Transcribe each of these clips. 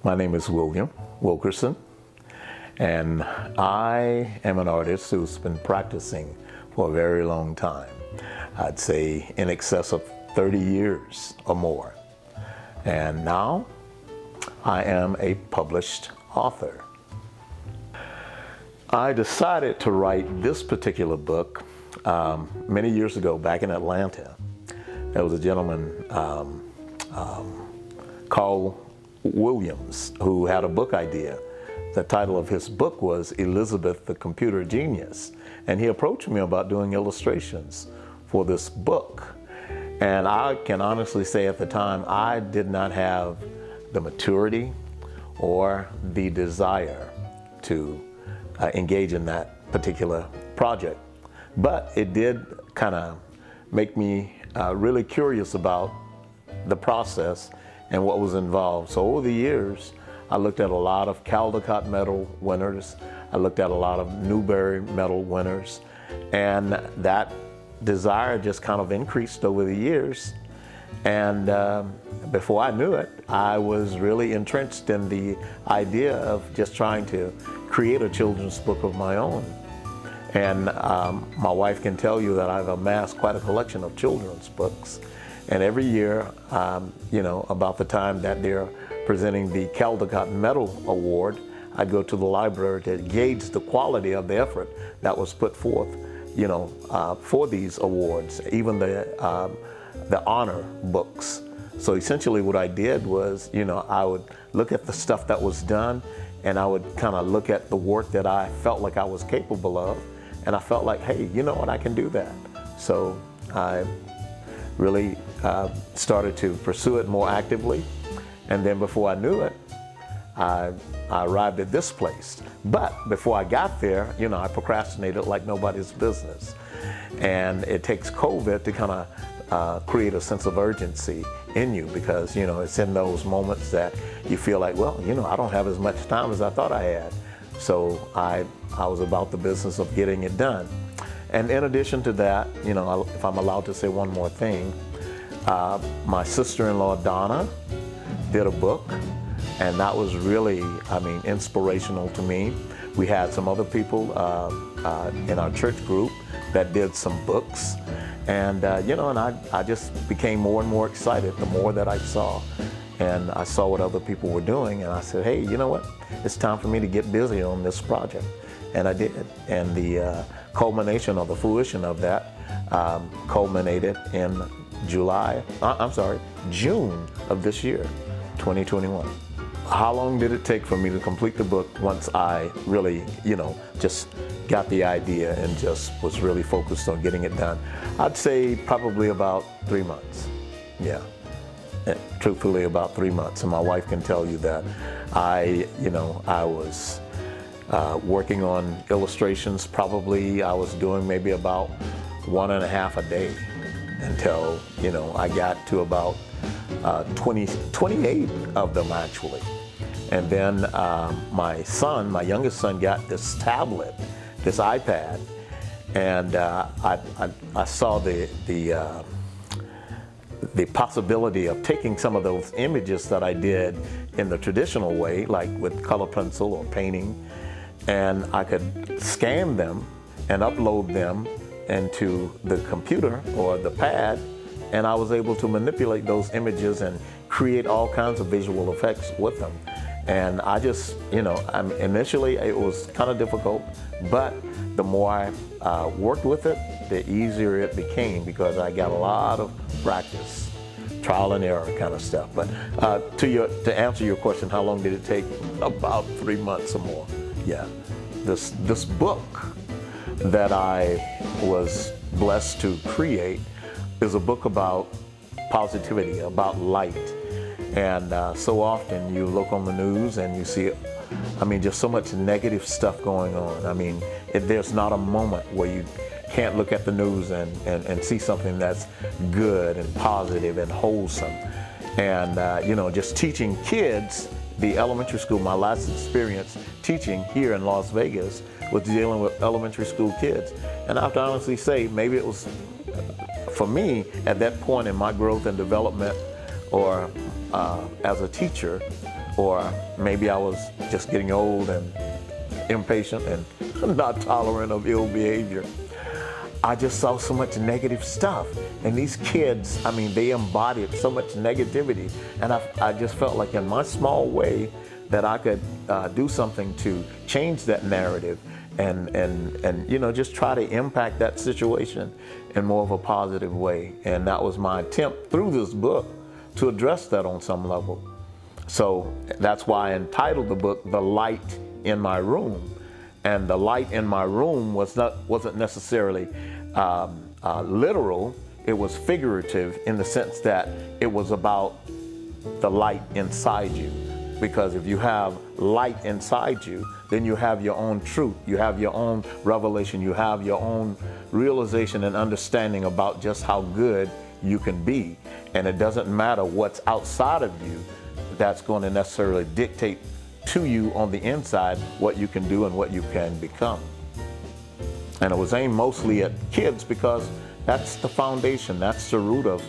My name is William Wilkerson, and I am an artist who's been practicing for a very long time. I'd say in excess of 30 years or more. And now I am a published author. I decided to write this particular book many years ago back in Atlanta. There was a gentleman, Carl Williams, who had a book idea. The title of his book was Elizabeth the Computer Genius. And he approached me about doing illustrations for this book. And I can honestly say at the time, I did not have the maturity or the desire to engage in that particular project. But it did kind of make me really curious about the process and what was involved. So over the years, I looked at a lot of Caldecott Medal winners. I looked at a lot of Newbery Medal winners. And that desire just kind of increased over the years. And before I knew it, I was really entrenched in the idea of just trying to create a children's book of my own. And my wife can tell you that I've amassed quite a collection of children's books. And every year, about the time that they're presenting the Caldecott Medal Award, I go to the library to gauge the quality of the effort that was put forth, for these awards, even the honor books. So essentially what I did was, I would look at the stuff that was done, and I would kind of look at the work that I felt like I was capable of, and I felt like, hey, you know what, I can do that. So I really started to pursue it more actively. And then before I knew it, I arrived at this place. But before I got there, I procrastinated like nobody's business. And it takes COVID to kind of create a sense of urgency in you, because, it's in those moments that you feel like, well, I don't have as much time as I thought I had. So I was about the business of getting it done. And in addition to that, if I'm allowed to say one more thing, my sister-in-law, Donna, did a book, and that was really, inspirational to me. We had some other people in our church group that did some books, and and I just became more and more excited the more that I saw. And I saw what other people were doing, and I said, hey, you know what? It's time for me to get busy on this project. And I did. And the culmination or the fruition of that culminated in June of this year, 2021. How long did it take for me to complete the book once I really, just got the idea and just was really focused on getting it done? I'd say probably about 3 months. Yeah, truthfully about 3 months. And my wife can tell you that I was working on illustrations. Probably I was doing maybe about 1.5 a day until, I got to about 28 of them actually. And then my youngest son got this tablet, this iPad, and I saw the possibility of taking some of those images that I did in the traditional way, like with color pencil or painting, and I could scan them and upload them into the computer or the pad, and I was able to manipulate those images and create all kinds of visual effects with them. And I just, initially it was kind of difficult, but the more I worked with it, the easier it became, because I got a lot of practice, trial and error kind of stuff. But to answer your question, how long did it take? About 3 months or more. Yeah, this book that I was blessed to create is a book about positivity, about light. And so often you look on the news and you see, just so much negative stuff going on. There's not a moment where you can't look at the news and see something that's good and positive and wholesome. And, just teaching kids, the elementary school, my last experience teaching here in Las Vegas was dealing with elementary school kids. And I have to honestly say, maybe it was, for me, at that point in my growth and development, or as a teacher, or maybe I was just getting old and impatient and not tolerant of ill behavior. I just saw so much negative stuff. And these kids, I mean, they embodied so much negativity. And I just felt like in my small way that I could do something to change that narrative and you know, just try to impact that situation in more of a positive way. And that was my attempt through this book to address that on some level. So that's why I entitled the book, The Light in My Room. And the light in my room wasn't necessarily literal, it was figurative in the sense that it was about the light inside you. Because if you have light inside you, then you have your own truth, you have your own revelation, you have your own realization and understanding about just how good you can be. And it doesn't matter what's outside of you that's going to necessarily dictate to you on the inside what you can do and what you can become. And it was aimed mostly at kids because that's the foundation, that's the root of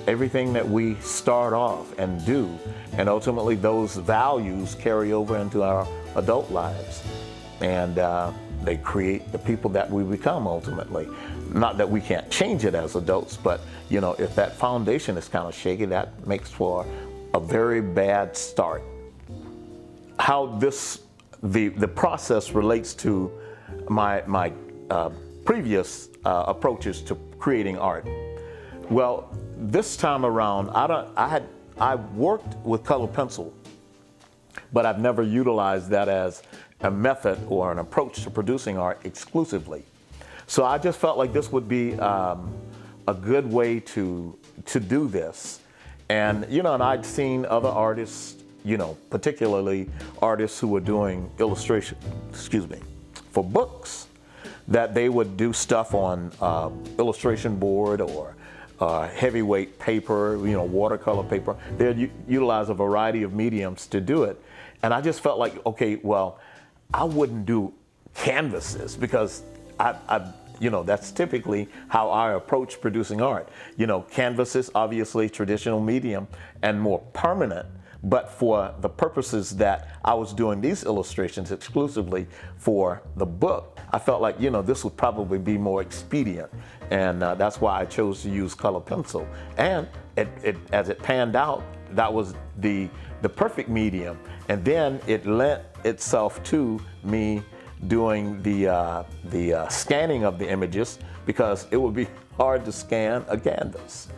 everything that we start off and do. And ultimately those values carry over into our adult lives. And they create the people that we become ultimately. Not that we can't change it as adults, but you know, if that foundation is kind of shaky, that makes for a very bad start. How the process relates to my previous approaches to creating art. Well, this time around, I worked with color pencil, but I've never utilized that as a method or an approach to producing art exclusively. So I just felt like this would be a good way to do this. And you know, and I'd seen other artists, you know, particularly artists who were doing illustration, for books, that they would do stuff on illustration board or heavyweight paper, you know, watercolor paper. They'd utilize a variety of mediums to do it. And I just felt like, okay, well, I wouldn't do canvases because you know, that's typically how I approach producing art. You know, canvases, obviously traditional medium and more permanent, but for the purposes that I was doing these illustrations exclusively for the book, I felt like, you know, this would probably be more expedient. And that's why I chose to use color pencil. And as it panned out, that was the perfect medium. And then it lent itself to me doing the scanning of the images because it would be hard to scan a canvas.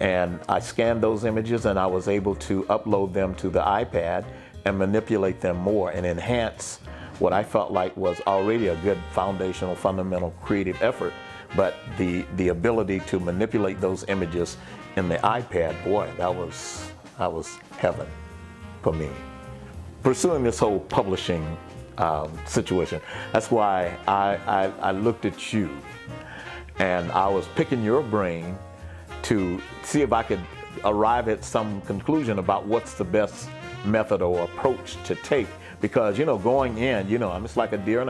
And I scanned those images and I was able to upload them to the iPad and manipulate them more and enhance what I felt like was already a good foundational, fundamental creative effort. But the ability to manipulate those images in the iPad, boy, that was heaven for me. Pursuing this whole publishing situation. That's why I looked at you and I was picking your brain to see if I could arrive at some conclusion about what's the best method or approach to take. Because, you know, going in, you know, I'm just like a deer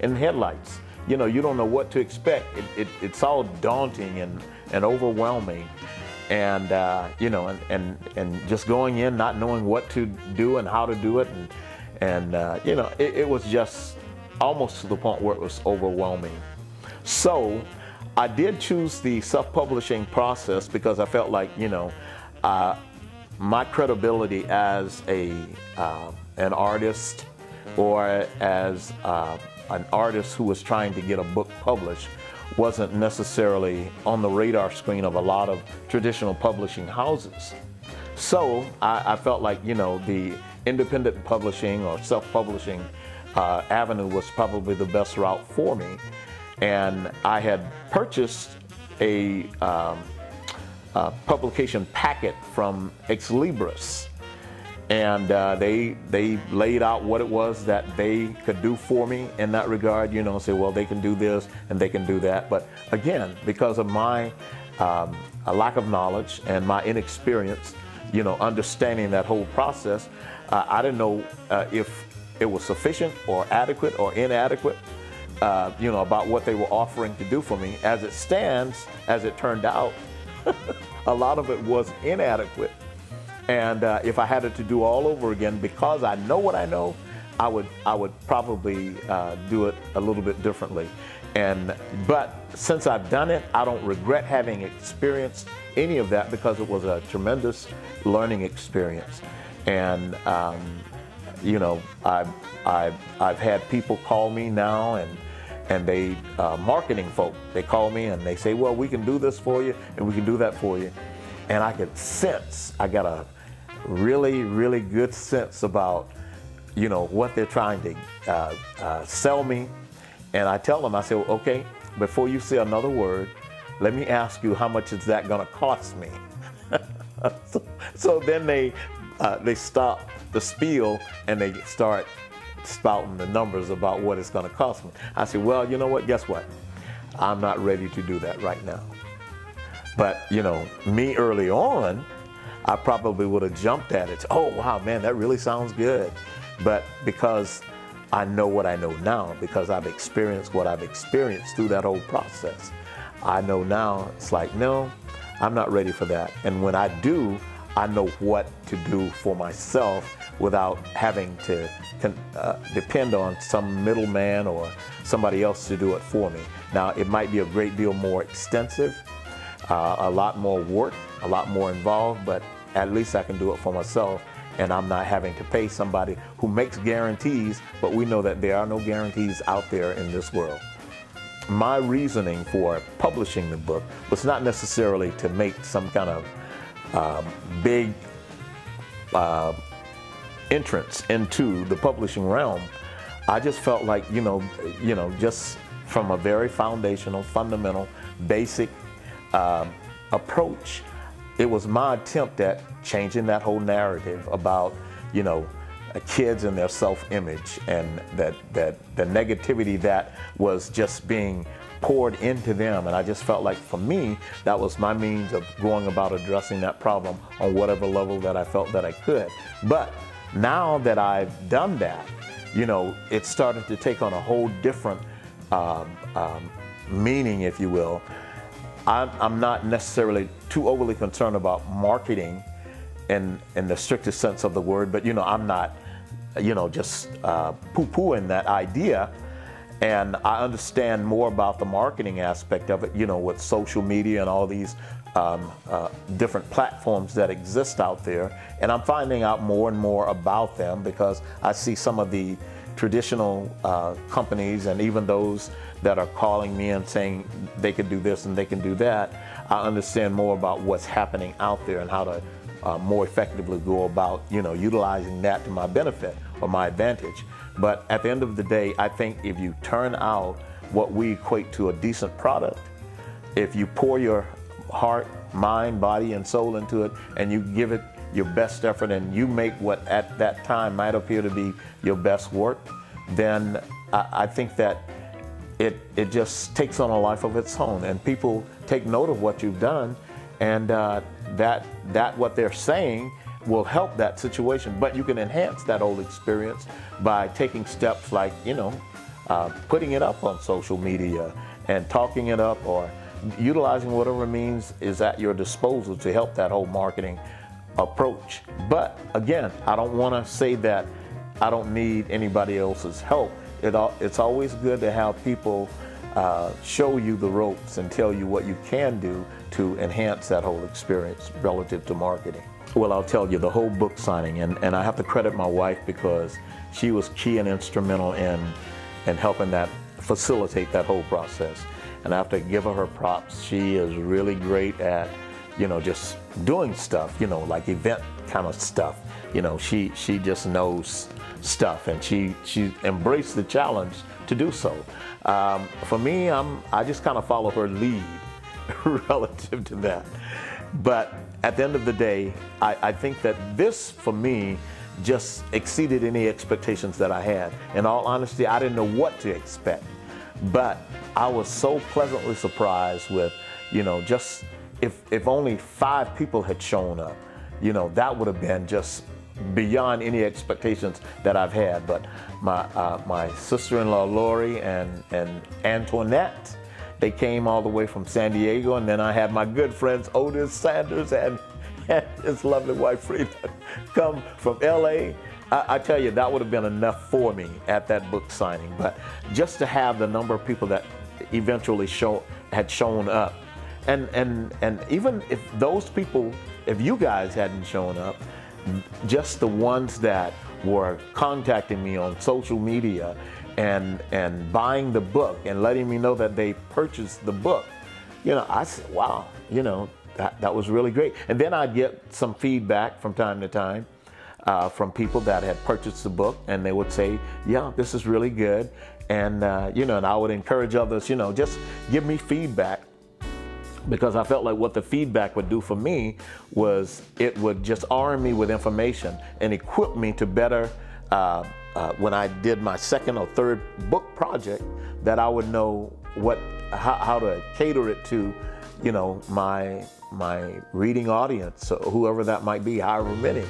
in headlights. You know, you don't know what to expect. It's all daunting and overwhelming. And, you know, and just going in, not knowing what to do and how to do it. And you know, it was just almost to the point where it was overwhelming. So I did choose the self-publishing process because I felt like, you know, my credibility as an artist or as an artist who was trying to get a book published wasn't necessarily on the radar screen of a lot of traditional publishing houses. So I felt like, you know, the independent publishing or self-publishing avenue was probably the best route for me. And I had purchased a publication packet from Ex Libris. And they laid out what it was that they could do for me in that regard, you know, say, well, they can do this and they can do that. But again, because of my lack of knowledge and my inexperience, you know, understanding that whole process, I didn't know if it was sufficient or adequate or inadequate, you know, about what they were offering to do for me. As it stands, as it turned out, a lot of it was inadequate. And if I had it to do all over again, because I know what I know, I would probably do it a little bit differently. But since I've done it, I don't regret having experienced any of that, because it was a tremendous learning experience. And you know, I've had people call me now, and they marketing folk, they call me and they say, well, we can do this for you and we can do that for you. And I could sense, I got a really, really good sense about, you know, what they're trying to sell me. And I tell them, I say, well, okay, before you say another word, let me ask you, how much is that going to cost me? So then they stop the spiel and they start spouting the numbers about what it's going to cost me. I say, well, you know what? Guess what? I'm not ready to do that right now. But, you know, me early on, I probably would have jumped at it. Oh, wow, man, that really sounds good. But because I know what I know now, because I've experienced what I've experienced through that whole process, I know now it's like, no, I'm not ready for that. And when I do, I know what to do for myself without having to depend on some middleman or somebody else to do it for me. Now, it might be a great deal more extensive, a lot more work, a lot more involved, but at least I can do it for myself, and I'm not having to pay somebody who makes guarantees, but we know that there are no guarantees out there in this world. My reasoning for publishing the book was not necessarily to make some kind of big entrance into the publishing realm. I just felt like, you know, just from a very foundational, fundamental, basic approach, it was my attempt at changing that whole narrative about, you know, kids and their self-image, and that the negativity that was just being poured into them. And I just felt like, for me, that was my means of going about addressing that problem on whatever level that I felt that I could. But now that I've done that, you know, it started to take on a whole different meaning, if you will. I'm not necessarily too overly concerned about marketing in the strictest sense of the word, but, you know, I'm not, you know, just poo-pooing that idea. And I understand more about the marketing aspect of it, you know, with social media and all these different platforms that exist out there. And I'm finding out more and more about them, because I see some of the traditional companies, and even those that are calling me and saying they can do this and they can do that. I understand more about what's happening out there and how to more effectively go about, you know, utilizing that to my benefit or my advantage. But at the end of the day, I think if you turn out what we equate to a decent product, if you pour your heart, mind, body, and soul into it, and you give it your best effort, and you make what at that time might appear to be your best work, then I think that it just takes on a life of its own, and people take note of what you've done, and that what they're saying will help that situation. But you can enhance that whole experience by taking steps like, you know, putting it up on social media and talking it up, or utilizing whatever means is at your disposal to help that whole marketing approach. But again, I don't want to say that I don't need anybody else's help. It's always good to have people show you the ropes and tell you what you can do to enhance that whole experience relative to marketing. Well, I'll tell you, the whole book signing, and I have to credit my wife, because she was key and instrumental in helping that facilitate that whole process. And I have to give her props. She is really great at, you know, just doing stuff, you know, like event kind of stuff. You know, she just knows stuff, and she embraced the challenge to do so. For me, I just kind of follow her lead relative to that. But at the end of the day, I think that this, for me, just exceeded any expectations that I had. In all honesty, I didn't know what to expect. But I was so pleasantly surprised with, you know, just if only 5 people had shown up, you know, that would have been just beyond any expectations that I've had. But my sister-in-law Lori and Antoinette, they came all the way from San Diego, and then I had my good friends Otis Sanders and and his lovely wife Frida come from LA, I tell you, that would have been enough for me at that book signing. But just to have the number of people that eventually had shown up, and even if those people, if you guys hadn't shown up, just the ones that were contacting me on social media and buying the book and letting me know that they purchased the book, you know, I said, wow, you know, that was really great. And then I'd get some feedback from time to time from people that had purchased the book, and they would say, yeah, this is really good. And, you know, and I would encourage others, you know, just give me feedback, because I felt like what the feedback would do for me was it would just arm me with information and equip me to better, when I did my second or third book project, that I would know how to cater it to, you know, my reading audience, so whoever that might be, however many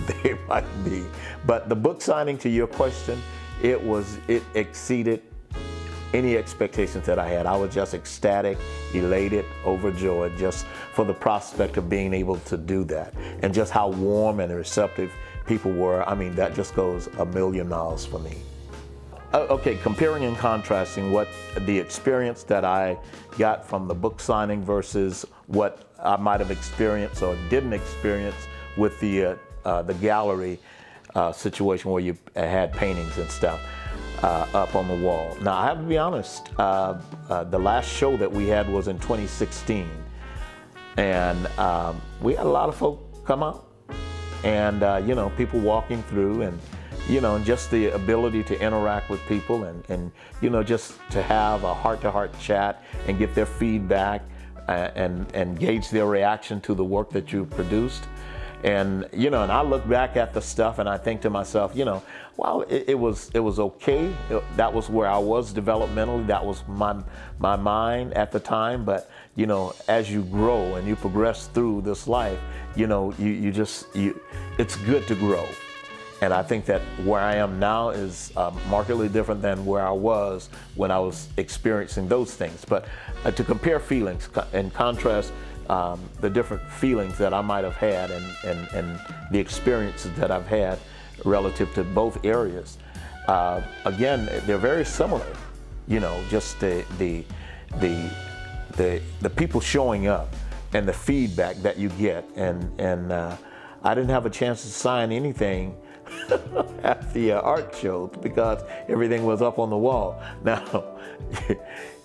they might be. But the book signing, to your question, it exceeded any expectations that I had. I was just ecstatic, elated, overjoyed just for the prospect of being able to do that, and just how warm and receptive people were. I mean, that just goes a million miles for me. Okay, comparing and contrasting what the experience that I got from the book signing versus what I might have experienced or didn't experience with the gallery situation where you had paintings and stuff up on the wall. Now, I have to be honest, the last show that we had was in 2016, and we had a lot of folk come out, and you know, people walking through, and you know, and just the ability to interact with people, and you know, just to have a heart-to-heart chat and get their feedback and gauge their reaction to the work that you produced. And you know, and I look back at the stuff and I think to myself, you know, wow, it was okay. That was where I was developmentally. That was my mind at the time. But you know, as you grow and you progress through this life, you know, it's good to grow. And I think that where I am now is markedly different than where I was when I was experiencing those things. But to compare feelings and contrast the different feelings that I might have had and the experiences that I've had relative to both areas, again, they're very similar. You know, just the people showing up and the feedback that you get, and I didn't have a chance to sign anything at the art show because everything was up on the wall. Now,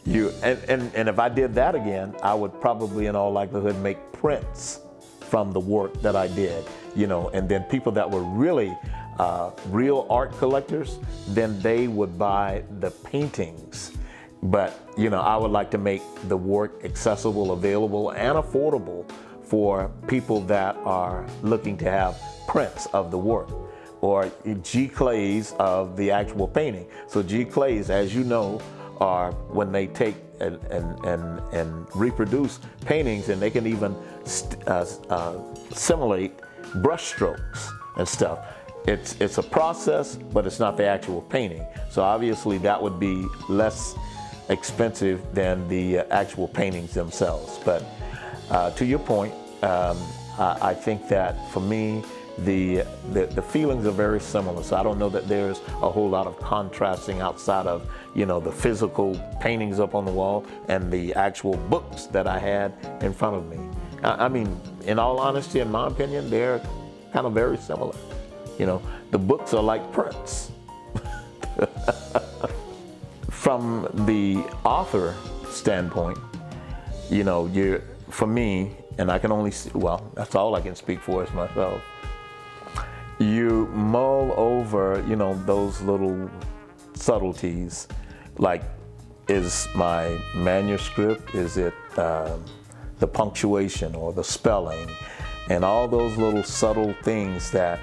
and if I did that again, I would probably in all likelihood make prints from the work that I did, you know, and then people that were really real art collectors, then they would buy the paintings. But, you know, I would like to make the work accessible, available, and affordable for people that are looking to have prints of the work, or giclées of the actual painting. So giclées, as you know, are when they take and reproduce paintings, and they can even simulate brush strokes and stuff. It's a process, but it's not the actual painting. So obviously that would be less expensive than the actual paintings themselves. But to your point, I think that for me, the feelings are very similar. So I don't know that there's a whole lot of contrasting outside of, you know, the physical paintings up on the wall and the actual books that I had in front of me. I mean, in all honesty, in my opinion, they're kind of very similar. You know, the books are like prints. From the author standpoint, you know, for me, and I can only see, well, that's all I can speak for is myself. You mull over, you know, those little subtleties, like, is my manuscript, is it the punctuation or the spelling, and all those little subtle things that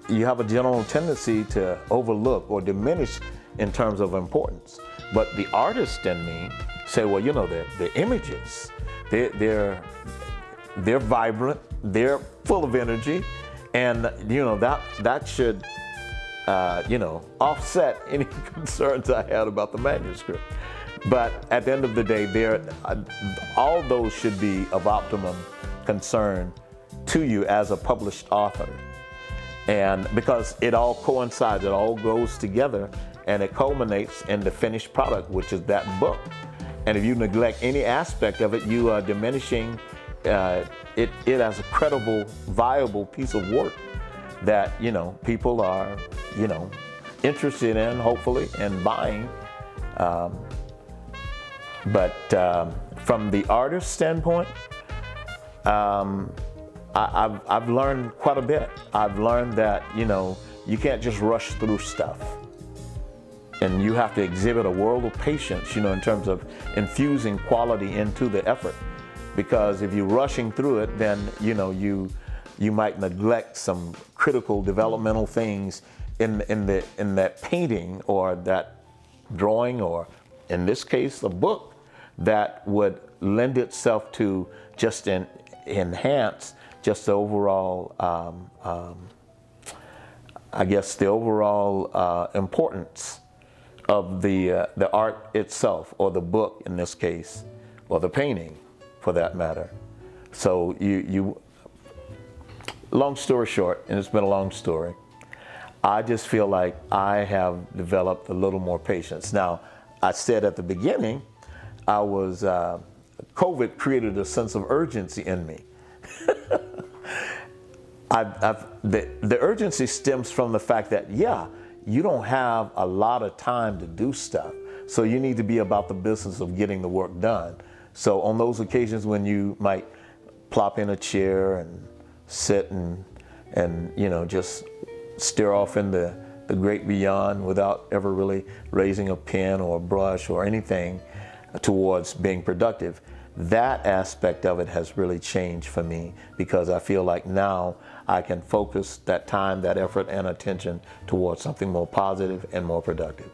you have a general tendency to overlook or diminish in terms of importance. But the artist in me say, well, you know, the images, they're vibrant, they're full of energy, and you know, that should you know, offset any concerns I had about the manuscript. But at the end of the day, all those should be of optimum concern to you as a published author. And because it all coincides, it all goes together, and it culminates in the finished product, which is that book. And if you neglect any aspect of it, you are diminishing it as a credible, viable piece of work that, you know, people are, you know, interested in, hopefully, and buying. But from the artist standpoint, I've learned quite a bit. I've learned that, you know, you can't just rush through stuff. And you have to exhibit a world of patience, you know, in terms of infusing quality into the effort. Because if you're rushing through it, then, you know, you might neglect some critical developmental things in that painting or that drawing, or in this case, a book, that would lend itself to just enhance just the overall, I guess, the overall importance of the art itself, or the book in this case, or the painting for that matter. So long story short, and it's been a long story, I just feel like I have developed a little more patience. Now, I said at the beginning, COVID created a sense of urgency in me. The urgency stems from the fact that, yeah, you don't have a lot of time to do stuff. So you need to be about the business of getting the work done. So on those occasions when you might plop in a chair and sit and you know, just stare off in the great beyond without ever really raising a pen or a brush or anything towards being productive, that aspect of it has really changed for me, because I feel like now I can focus that time, that effort, and attention towards something more positive and more productive.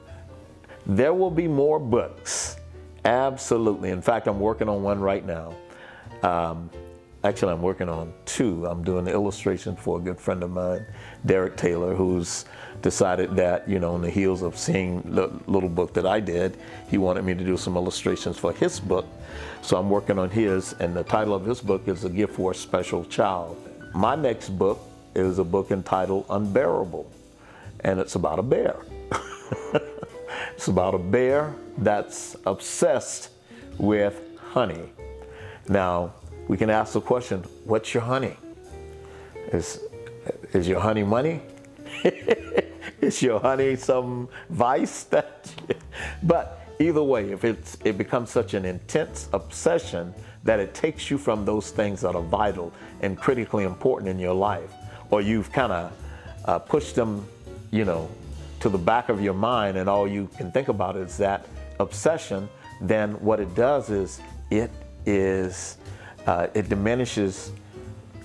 There will be more books, absolutely. In fact, I'm working on one right now. Actually, I'm working on two. I'm doing the illustration for a good friend of mine, Derek Taylor, who's decided that, you know, on the heels of seeing the little book that I did, he wanted me to do some illustrations for his book. So I'm working on his, and the title of his book is A Gift for a Special Child. My next book is a book entitled Unbearable, and it's about a bear. It's about a bear that's obsessed with honey. Now, we can ask the question, what's your honey? Is your honey money? Is your honey some vice? But either way, if it becomes such an intense obsession that it takes you from those things that are vital and critically important in your life, or you've kind of pushed them, you know, to the back of your mind, and all you can think about is that obsession, then what it does is it diminishes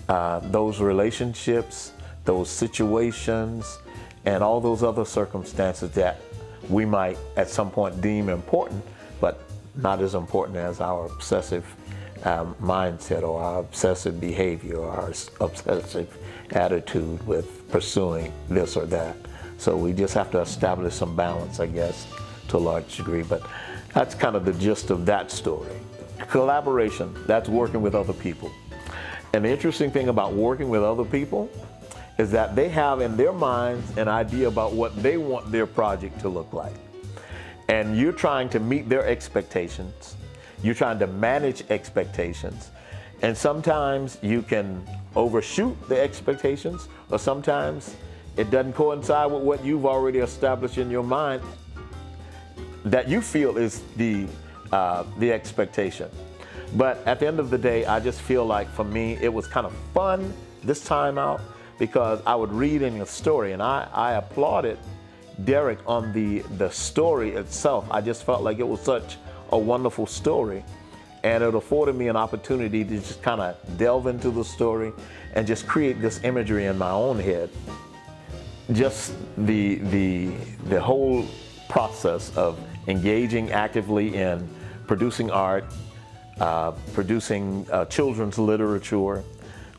those relationships, those situations, and all those other circumstances that we might at some point deem important, but not as important as our obsessive mindset, or our obsessive behavior, or our obsessive attitude with pursuing this or that. So we just have to establish some balance, I guess, to a large degree. But that's kind of the gist of that story. Collaboration, that's working with other people. And the interesting thing about working with other people is that they have in their minds an idea about what they want their project to look like. And you're trying to meet their expectations. You're trying to manage expectations. And sometimes you can overshoot the expectations, or sometimes it doesn't coincide with what you've already established in your mind that you feel is the expectation. But at the end of the day, I just feel like for me, it was kind of fun this time out, because I would read in the story, and I applauded Derek on the story itself. I just felt like it was such a wonderful story, and it afforded me an opportunity to just kind of delve into the story and just create this imagery in my own head. Just the whole process of engaging actively in producing art, producing children's literature,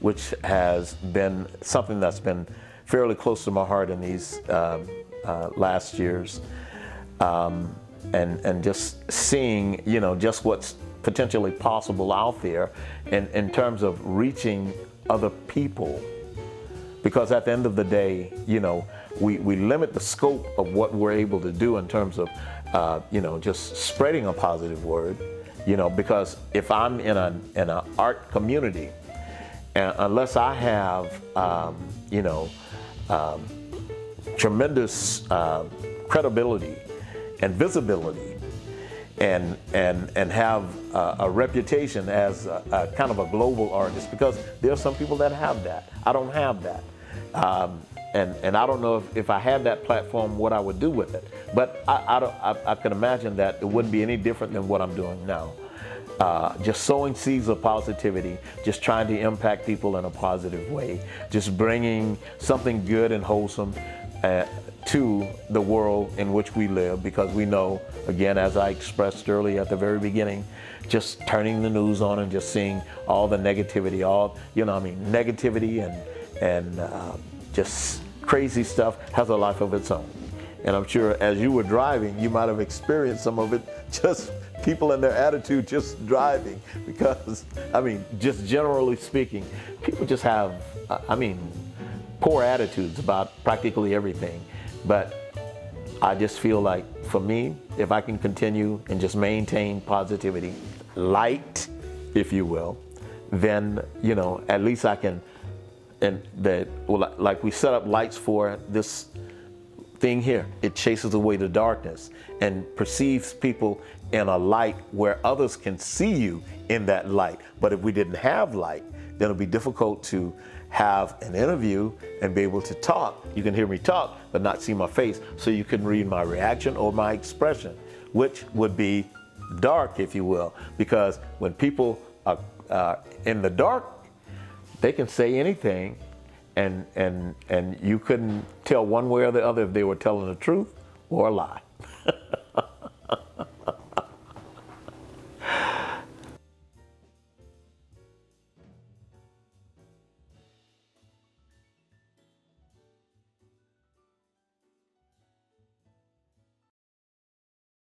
which has been something that's been fairly close to my heart in these last years, and just seeing, you know, just what's potentially possible out there in terms of reaching other people. Because at the end of the day, you know, we limit the scope of what we're able to do in terms of, you know, just spreading a positive word, you know, because if I'm in an art community, and unless I have, you know, tremendous credibility and visibility, and have a reputation as a kind of a global artist, because there are some people that have that. I don't have that. And I don't know if I had that platform, what I would do with it. But I can imagine that it wouldn't be any different than what I'm doing now. Just sowing seeds of positivity, just trying to impact people in a positive way, just bringing something good and wholesome to the world in which we live, because we know, again, as I expressed earlier at the very beginning, just turning the news on and just seeing all the negativity, all, you know, I mean, negativity and just crazy stuff has a life of its own. And I'm sure as you were driving, you might have experienced some of it, just people and their attitude just driving, because, I mean, just generally speaking, people just have, I mean, poor attitudes about practically everything. But I just feel like, for me, if I can continue and just maintain positivity, light, if you will, then, you know, at least I can, and that, well, like we set up lights for this thing here, it chases away the darkness and perceives people in a light where others can see you in that light. But if we didn't have light, then it'll be difficult to have an interview and be able to talk. You can hear me talk, but not see my face, so you can read my reaction or my expression, which would be dark, if you will, because when people are in the dark, they can say anything, and you couldn't tell one way or the other if they were telling the truth or a lie.